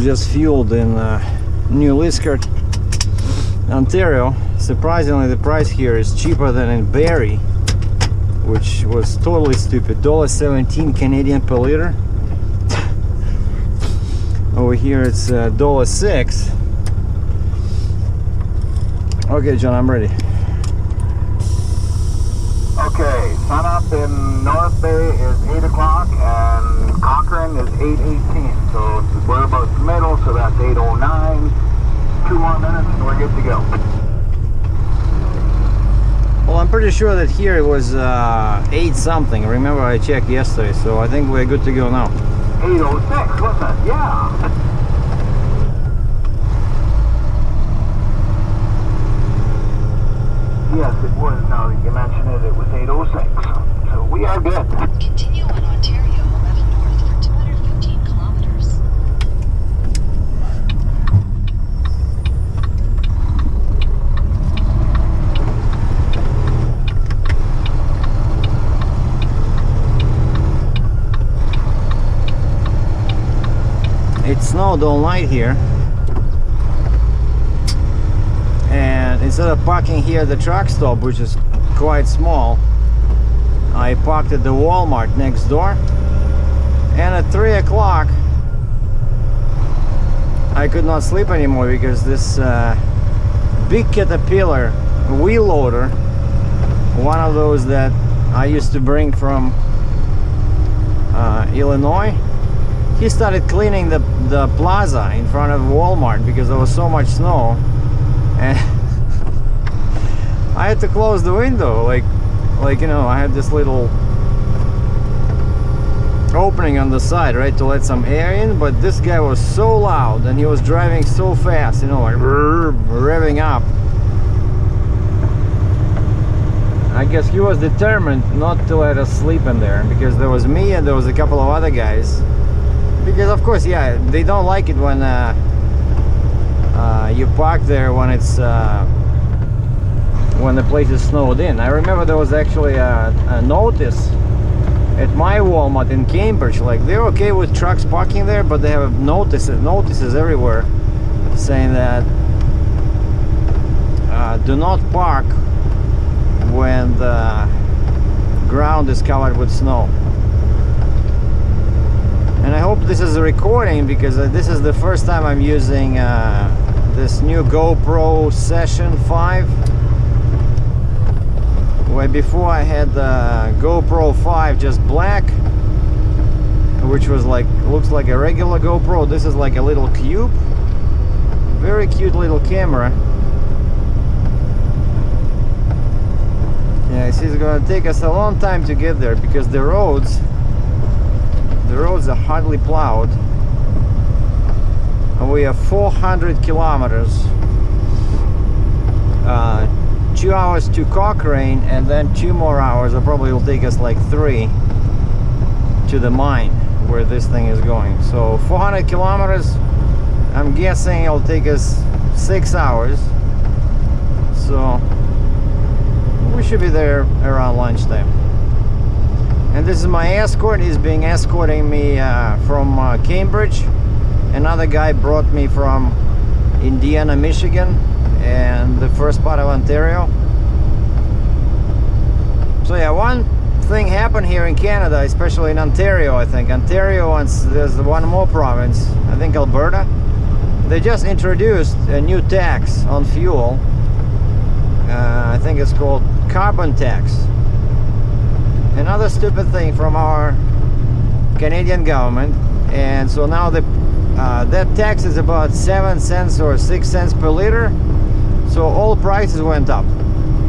just fueled in New Liskeard, Ontario. Surprisingly, the price here is cheaper than in Barrie, which was totally stupid. $1.17 Canadian per liter. Over here it's $1.06. Okay, John, I'm ready. Okay, sun up in North Bay is 8 o'clock and Cochrane is 8:18. So we're about the middle, so that's 8:09. 2 more minutes and we're good to go. Well, I'm pretty sure that here it was 8 something. Remember, I checked yesterday, so I think we're good to go now. 8:06, wasn't it? Yeah. Yes, it was. Now that you mention it, it was 8:06. So we are good. Continue on Ontario 11 north for 215 kilometers. It snowed all night here, and instead of parking here at the truck stop, which is quite small, I parked at the Walmart next door. And at 3 o'clock I could not sleep anymore because this big Caterpillar wheel loader, one of those that I used to bring from Illinois, he started cleaning the plaza in front of Walmart because there was so much snow, and I had to close the window, like you know, I had this little opening on the side, right, to let some air in, but this guy was so loud and he was driving so fast, you know, like revving up. I guess he was determined not to let us sleep in there, because there was me and there was a couple of other guys. Because of course, yeah, they don't like it when you park there when it's when the place is snowed in. I remember there was actually a notice at my Walmart in Cambridge, like they're okay with trucks parking there, but they have notices everywhere saying that do not park when the ground is covered with snow. And I hope this is a recording, because this is the first time I'm using this new GoPro Session 5. Where before I had the GoPro 5 just black, which was like, looks like a regular GoPro. This is like a little cube. Very cute little camera. Yeah, it's gonna take us a long time to get there because the roads are hardly plowed, and we have 400 kilometers, 2 hours to Cochrane, and then 2 more hours, or probably will take us like 3 to the mine where this thing is going. So 400 kilometers, I'm guessing it'll take us 6 hours, so we should be there around lunchtime. And this is my escort. He's being escorting me from Cambridge. Another guy brought me from Indiana, Michigan, and the first part of Ontario. So yeah, one thing happened here in Canada, especially in Ontario, I think. Ontario, and there's one more province, I think Alberta. They just introduced a new tax on fuel. I think it's called carbon tax. Another stupid thing from our Canadian government. And so now that tax is about 7 cents or 6 cents per liter. So all prices went up.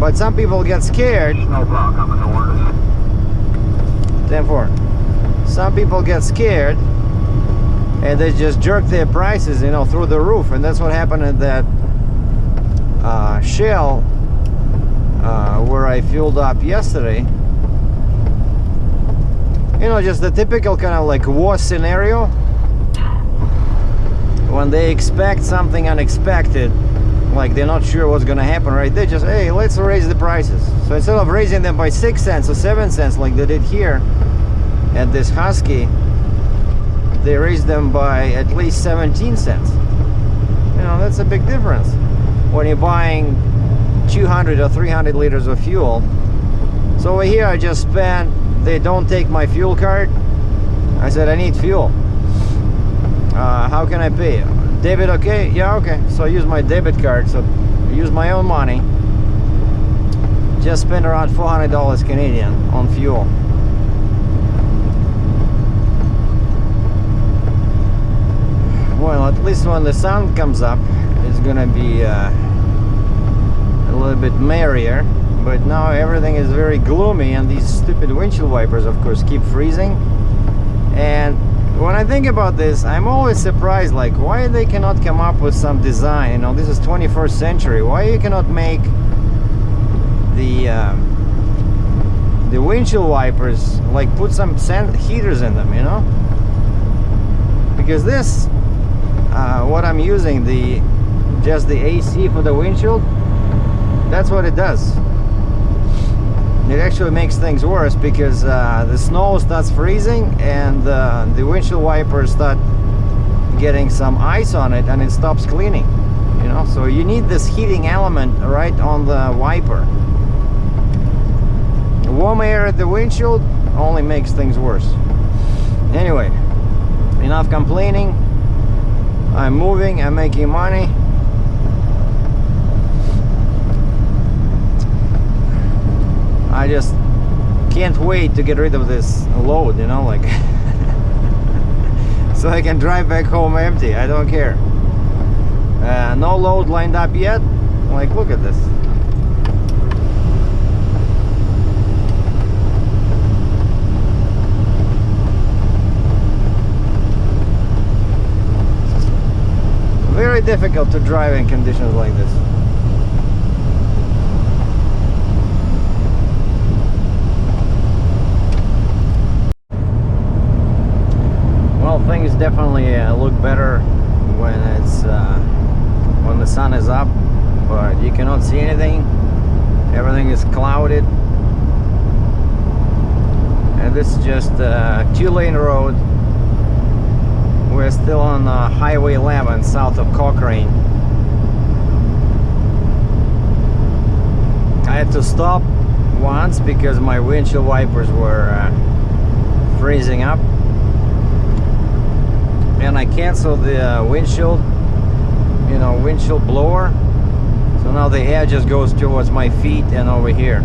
But some people get scared. 10-4. Some people get scared and they just jerk their prices, you know, through the roof. And that's what happened at that Shell where I filled up yesterday. You know, just the typical kind of like war scenario when they expect something unexpected, like they're not sure what's gonna happen, right? They just, hey, let's raise the prices. So instead of raising them by 6 cents or 7 cents like they did here at this Husky, they raised them by at least 17 cents. You know, that's a big difference when you're buying 200 or 300 liters of fuel. So over here I just spent, they don't take my fuel card. I said I need fuel. How can I pay? Debit, okay? Yeah, okay. So I use my debit card, so I use my own money. Just spent around $400 Canadian on fuel. Well, at least when the sun comes up, it's gonna be a little bit merrier. But now everything is very gloomy, and these stupid windshield wipers, of course, keep freezing. And when I think about this, I'm always surprised, like, why they cannot come up with some design. You know, this is 21st century. Why you cannot make the windshield wipers, like, put some heaters in them, you know? Because this, what I'm using, just the AC for the windshield, that's what it does. It actually makes things worse because the snow starts freezing and the windshield wipers start getting some ice on it, and it stops cleaning, you know. So you need this heating element right on the wiper. Warm air at the windshield only makes things worse. Anyway, enough complaining. I'm moving, I'm making money. I just can't wait to get rid of this load, you know, like so I can drive back home empty. I don't care. No load lined up yet. Like, look at this. Very difficult to drive in conditions like this. Things definitely look better when it's when the sun is up, but you cannot see anything. Everything is clouded, and this is just a 2-lane road. We're still on Highway 11 south of Cochrane. I had to stop once because my windshield wipers were freezing up. And I canceled the windshield, you know, windshield blower. So now the air just goes towards my feet and over here.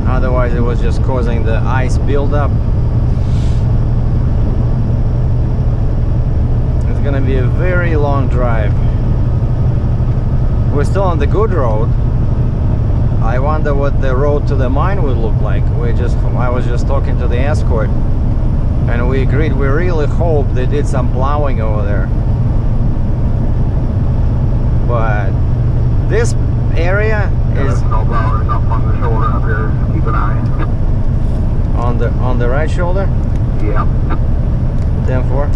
Otherwise it was just causing the ice buildup. It's gonna be a very long drive. We're still on the good road. I wonder what the road to the mine would look like. I was just talking to the escort, and we agreed, we really hope they did some plowing over there. But this area is snow blowers up on the shoulder up here. Keep an eye. on the right shoulder. Yeah. 10-4.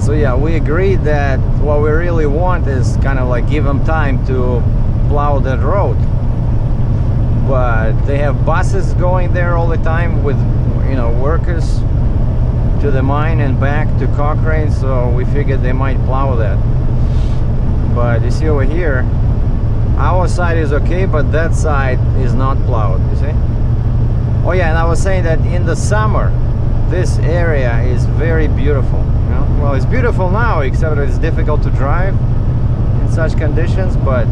So yeah, we agreed that what we really want is kind of like give them time to plow that road. But they have buses going there all the time with, you know, workers to the mine and back to Cochrane, so we figured they might plow that. But you see over here, our side is okay, but that side is not plowed, you see? Oh yeah, and I was saying that in the summer, this area is very beautiful. You know? Well, it's beautiful now, except that it's difficult to drive in such conditions, but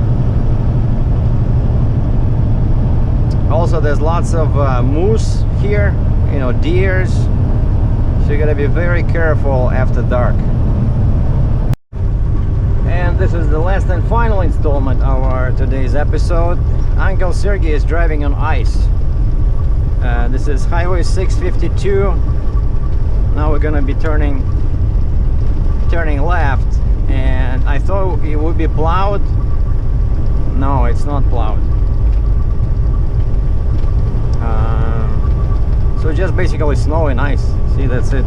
also there's lots of moose here, you know, deers, so you gotta be very careful after dark. And this is the last and final installment of our today's episode. Uncle Sergei is driving on ice. This is Highway 652. Now we're gonna be turning left, and I thought it would be plowed. No, it's not plowed. So So just basically snow and ice. See, that's it.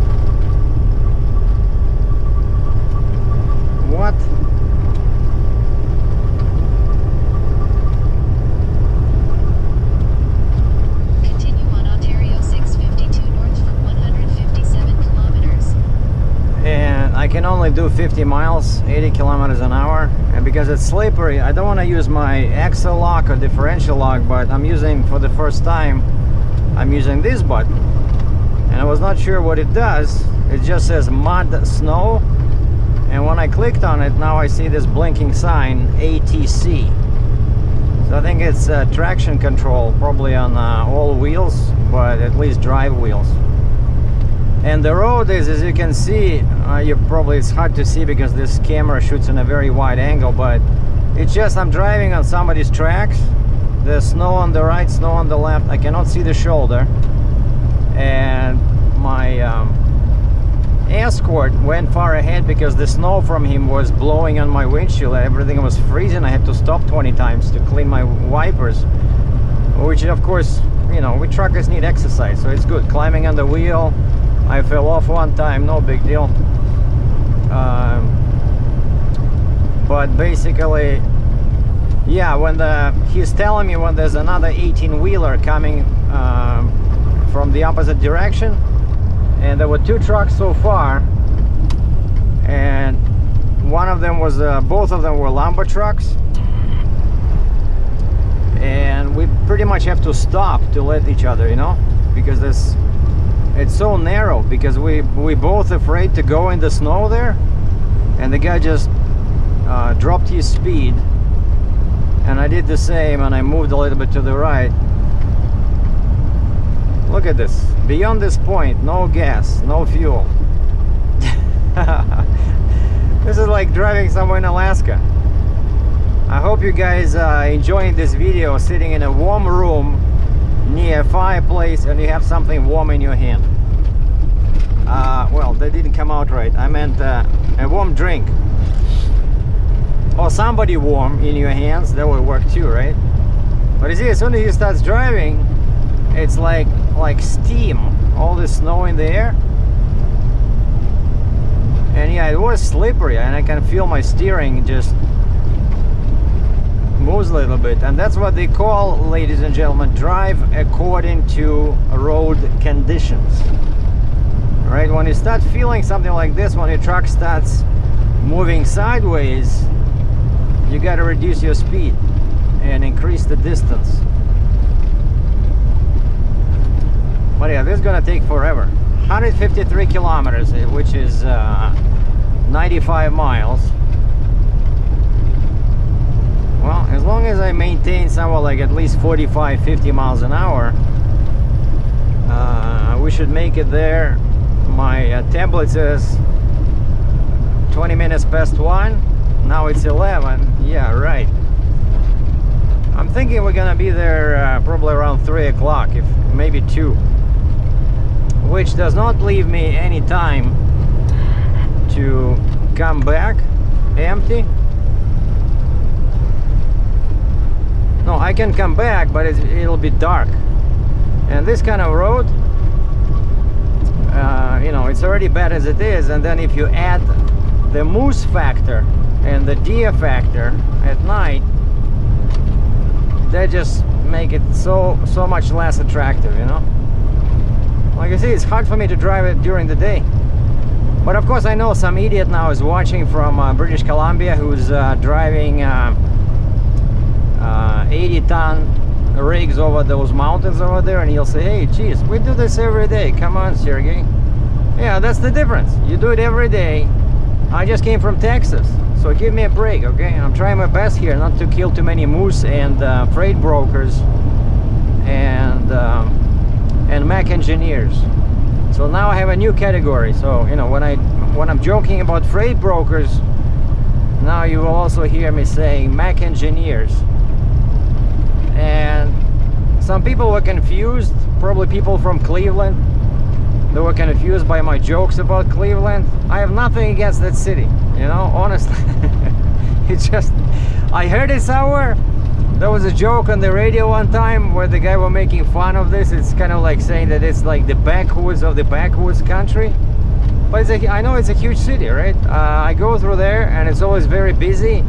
What? Continue on Ontario 652 north for 157 kilometers. And I can only do 50 miles, 80 kilometers an hour. And because it's slippery, I don't want to use my axle lock or differential lock, but I'm using, for the first time, I'm using this button. And I was not sure what it does. It just says mud snow. And when I clicked on it, now I see this blinking sign, ATC. So I think it's traction control, probably on all wheels, but at least drive wheels. And the road is, as you can see, it's hard to see because this camera shoots in a very wide angle, but it's just I'm driving on somebody's tracks. There's snow on the right, snow on the left. I cannot see the shoulder. And my escort went far ahead because the snow from him was blowing on my windshield. Everything was freezing. I had to stop 20 times to clean my wipers, which of course, you know, we truckers need exercise, so it's good. Climbing on the wheel, I fell off one time, no big deal. But basically, yeah, when he's telling me when there's another 18-wheeler coming from the opposite direction, and there were 2 trucks so far, and one of them was both of them were lumber trucks, and we pretty much have to stop to let each other, you know, because it's so narrow, because we both afraid to go in the snow there, and the guy just dropped his speed, and I did the same, and I moved a little bit to the right. Look at this. Beyond this point, no gas, no fuel. This is like driving somewhere in Alaska. I hope you guys are enjoying this video, sitting in a warm room near a fireplace and you have something warm in your hand. Well, that didn't come out right. I meant a warm drink. Or somebody warm in your hands. That would work too, right? But you see, as soon as you start driving, it's like steam, all this snow in the air. And yeah, it was slippery, and I can feel my steering just moves a little bit. And that's what they call, ladies and gentlemen, drive according to road conditions. Right? When you start feeling something like this, when your truck starts moving sideways, you got to reduce your speed and increase the distance. But yeah, this is gonna take forever. 153 kilometers, which is 95 miles. Well, as long as I maintain somewhere like at least 45-50 miles an hour, we should make it there. My tablet says 20 minutes past 1. Now it's 11. Yeah, right. I'm thinking we're gonna be there probably around 3 o'clock, if maybe 2. Which does not leave me any time to come back empty. No, I can come back, but it'll be dark. And this kind of road, you know, it's already bad as it is, and then if you add the moose factor and the deer factor at night, they just make it so much less attractive, you know. Like I say, it's hard for me to drive it during the day. But of course I know some idiot now is watching from British Columbia who's driving 80-ton rigs over those mountains over there, and he'll say, hey, geez, we do this every day. Come on, Sergey. Yeah, that's the difference. You do it every day. I just came from Texas, so give me a break, okay? I'm trying my best here not to kill too many moose and freight brokers and mech engineers. So now I have a new category. So, you know, when I'm joking about freight brokers, now you will also hear me saying mech engineers. And some people were confused, probably people from Cleveland. They were confused by my jokes about Cleveland. I have nothing against that city, you know, honestly. It's just, I heard it somewhere, There was a joke on the radio one time where the guy was making fun of this. It's kind of like saying that it's like the backwoods of the backwoods country. But it's I know it's a huge city, right? I go through there and it's always very busy.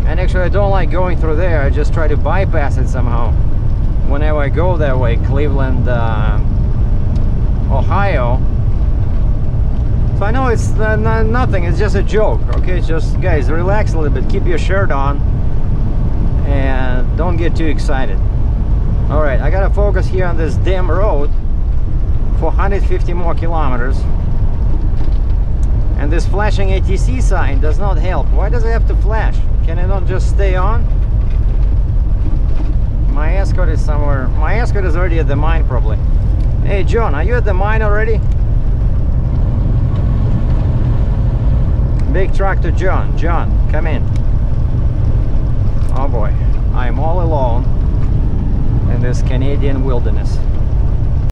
And actually I don't like going through there. I just try to bypass it somehow. Whenever I go that way, Cleveland, Ohio. So I know it's nothing, it's just a joke, okay? Just, guys, relax a little bit, keep your shirt on, and don't get too excited. Alright, I gotta focus here on this damn road for 150 more kilometers. And this flashing ATC sign does not help. Why does it have to flash? Can it not just stay on? My escort is somewhere. My escort is already at the mine, probably. Hey, John, are you at the mine already? Big tractor John. John, come in. Oh boy, I'm all alone in this Canadian wilderness.